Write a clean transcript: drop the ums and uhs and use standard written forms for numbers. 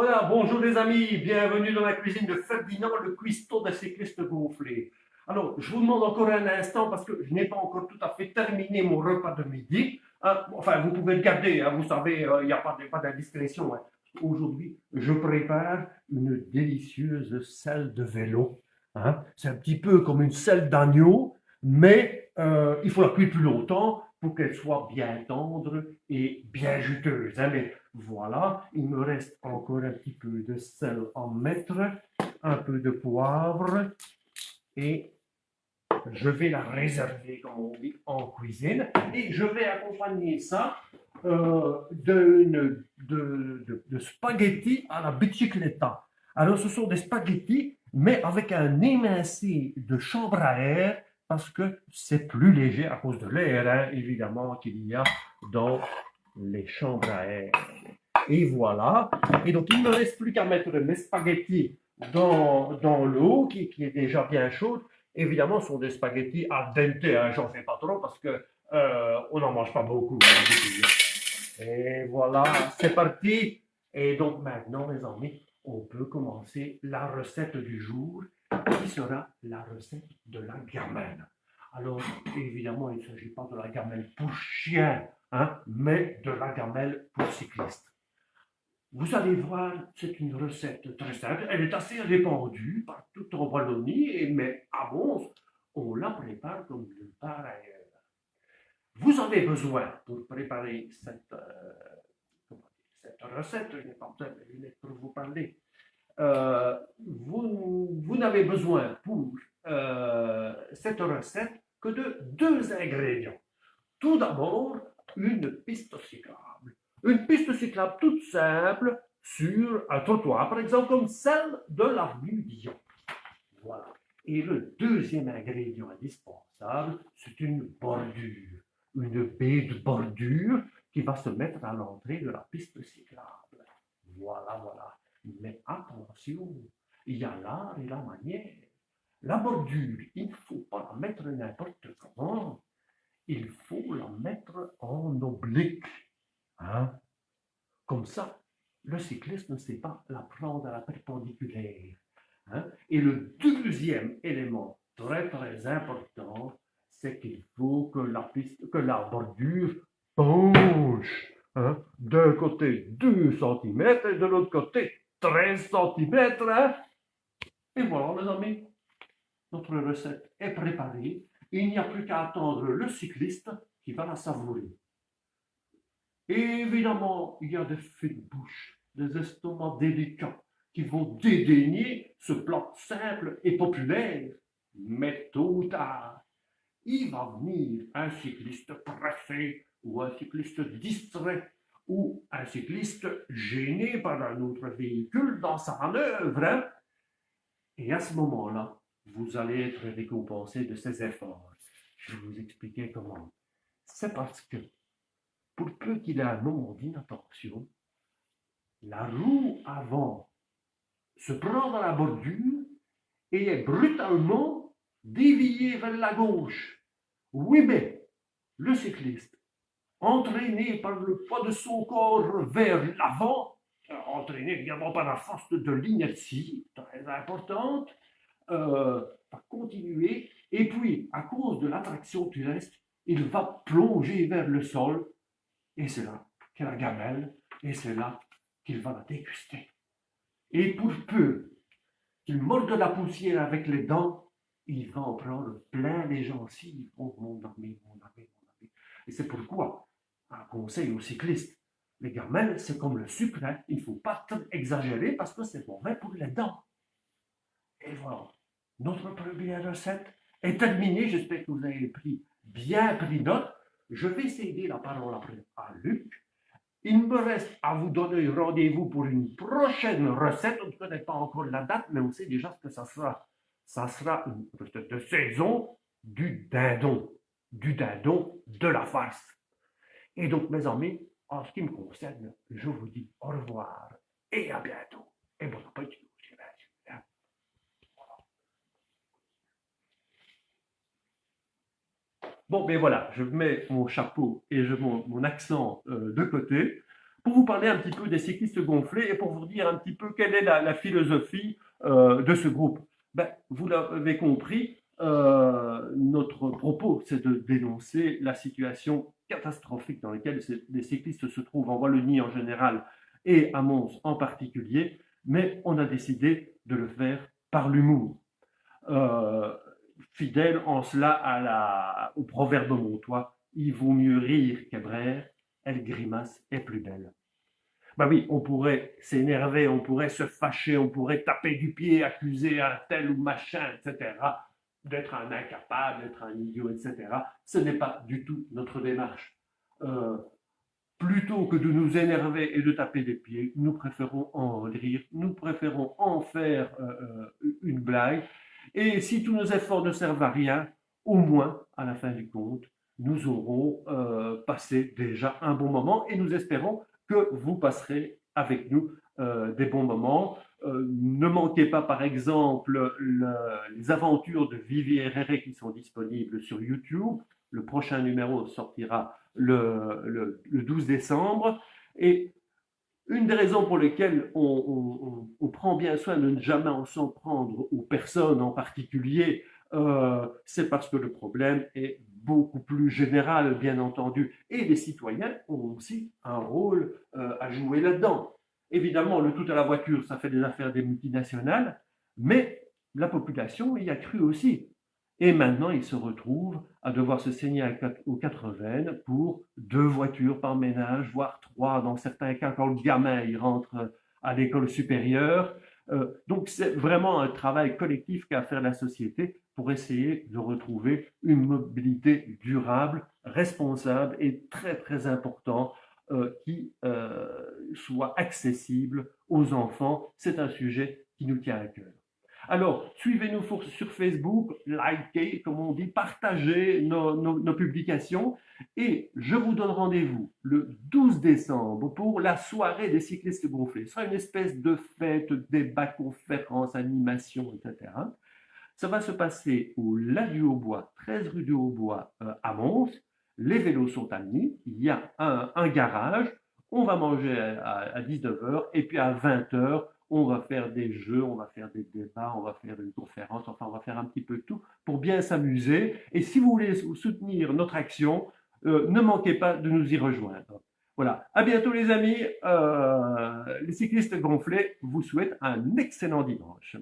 Voilà, bonjour les amis, bienvenue dans la cuisine de Ferdinand, le cuistot des cyclistes gonflés. Alors, je vous demande encore un instant parce que je n'ai pas encore tout à fait terminé mon repas de midi. Enfin, vous pouvez le garder, hein, vous savez, il n'y a pas d'indiscrétion. Hein. Aujourd'hui, je prépare une délicieuse selle de vélo. Hein. C'est un petit peu comme une selle d'agneau, mais il faut la cuire plus longtemps pour qu'elle soit bien tendre et bien juteuse. Hein. Mais voilà, il me reste encore un petit peu de sel à mettre, un peu de poivre et je vais la réserver, comme on dit, en cuisine. Et je vais accompagner ça de spaghettis à la bicicletta. Alors, ce sont des spaghettis, mais avec un émincé de chambre à air, parce que c'est plus léger à cause de l'air, hein, évidemment, qu'il y a dans les chambres à air. Et voilà. Et donc, il ne me reste plus qu'à mettre mes spaghettis dans l'eau qui est déjà bien chaude. Évidemment, ce sont des spaghettis al dente. Hein, j'en fais pas trop parce que on n'en mange pas beaucoup. Hein, et voilà, c'est parti. Et donc maintenant, mes amis, on peut commencer la recette du jour qui sera la recette de la gamelle. Alors, évidemment, il ne s'agit pas de la gamelle pour chien, hein, mais de la gamelle pour cycliste. Vous allez voir, c'est une recette très simple. Elle est assez répandue partout en Wallonie, mais à Mons, on la prépare comme nulle part ailleurs. Vous avez besoin, pour préparer cette recette, je n'ai pas besoin de lunettes pour vous parler, vous n'avez besoin pour cette recette que de deux ingrédients. Tout d'abord, une piste cyclable. Une piste cyclable toute simple sur un trottoir, par exemple comme celle de l'avenue Dion. Voilà. Et le deuxième ingrédient indispensable, c'est une bordure. Une baie de bordure qui va se mettre à l'entrée de la piste cyclable. Voilà, voilà. Mais attention, il y a l'art et la manière. La bordure, il ne faut pas la mettre n'importe comment. Il faut la mettre en oblique. Hein? Comme ça, le cycliste ne sait pas la prendre à la perpendiculaire. Hein? Et le deuxième élément très très important, c'est qu'il faut que la bordure penche. Hein? D'un côté 2 cm et de l'autre côté 13 cm. Hein? Et voilà, mes amis, notre recette est préparée. Il n'y a plus qu'à attendre le cycliste qui va la savourer. Et évidemment, il y a des faits de bouche, des estomacs délicats qui vont dédaigner ce plat simple et populaire. Mais tôt ou tard, il va venir un cycliste pressé ou un cycliste distrait ou un cycliste gêné par un autre véhicule dans sa manœuvre. Hein? Et à ce moment-là, vous allez être récompensé de ces efforts. Je vais vous expliquer comment. C'est parce que, pour peu qu'il ait un moment d'inattention, la roue avant se prend dans la bordure et est brutalement déviée vers la gauche. Oui, mais le cycliste, entraîné par le poids de son corps vers l'avant, entraîné évidemment par la force de l'inertie, très importante, va continuer, et puis, à cause de l'attraction terrestre, il va plonger vers le sol, et c'est là qu'est la gamelle, et c'est là qu'il va la déguster. Et pour peu qu'il morde la poussière avec les dents, il va en prendre plein les gencives. Oh mon ami, mon ami, mon ami. Et c'est pourquoi, un conseil aux cyclistes, les gamelles, c'est comme le sucre, hein. Il ne faut pas exagérer parce que c'est mauvais pour les dents. Et voilà, notre première recette est terminée. J'espère que vous avez bien pris note. Je vais céder la parole après à Luc. Il me reste à vous donner rendez-vous pour une prochaine recette. On ne connaît pas encore la date, mais on sait déjà ce que ça sera. Ça sera une recette de saison du dindon. Du dindon de la farce. Et donc, mes amis, en ce qui me concerne, je vous dis au revoir et à bientôt. Et bon appétit. Bon, ben voilà, je mets mon chapeau et je monte mon accent de côté. pour vous parler un petit peu des cyclistes gonflés et pour vous dire un petit peu quelle est la philosophie de ce groupe. Ben, vous l'avez compris, notre propos, c'est de dénoncer la situation catastrophique dans laquelle les cyclistes se trouvent en Wallonie en général et à Mons en particulier, mais on a décidé de le faire par l'humour. Euh, Fidèle en cela au proverbe montois, il vaut mieux rire qu'Hébrère, elle grimace est plus belle. Ben oui, on pourrait s'énerver, on pourrait se fâcher, on pourrait taper du pied, accuser un tel ou machin, etc., d'être un incapable, d'être un idiot, etc. Ce n'est pas du tout notre démarche. Euh, Plutôt que de nous énerver et de taper des pieds, nous préférons en rire, nous préférons en faire une blague. Et si tous nos efforts ne servent à rien, au moins, à la fin du compte, nous aurons passé déjà un bon moment et nous espérons que vous passerez avec nous des bons moments. Ne manquez pas, par exemple, les aventures de Vivi Herrera qui sont disponibles sur YouTube. Le prochain numéro sortira le 12 décembre. Et une des raisons pour lesquelles on prend bien soin de ne jamais en s'en prendre aux personnes en particulier, c'est parce que le problème est beaucoup plus général, bien entendu. Et les citoyens ont aussi un rôle à jouer là-dedans. Évidemment, le tout à la voiture, ça fait des affaires des multinationales, mais la population y a cru aussi. Et maintenant, ils se retrouvent à devoir se saigner aux 80 pour 2 voitures par ménage, voire 3 dans certains cas quand le gamin il rentre à l'école supérieure. Donc c'est vraiment un travail collectif qu'a à faire la société pour essayer de retrouver une mobilité durable, responsable et très très important qui soit accessible aux enfants. C'est un sujet qui nous tient à cœur. Alors, suivez-nous sur Facebook, likez, comme on dit, partagez nos publications et je vous donne rendez-vous le 12 décembre pour la soirée des cyclistes gonflés. Ce sera une espèce de fête, débat, conférence, animation, etc. Ça va se passer au La du Haut-Bois, 13 rue du Haut-Bois à Mons. Les vélos sont admis, il y a un garage, on va manger à 19h et puis à 20h, on va faire des jeux, on va faire des débats, on va faire une conférence, enfin on va faire un petit peu tout pour bien s'amuser. Et si vous voulez soutenir notre action, ne manquez pas de nous y rejoindre. Voilà, à bientôt les amis, les cyclistes gonflés vous souhaitent un excellent dimanche.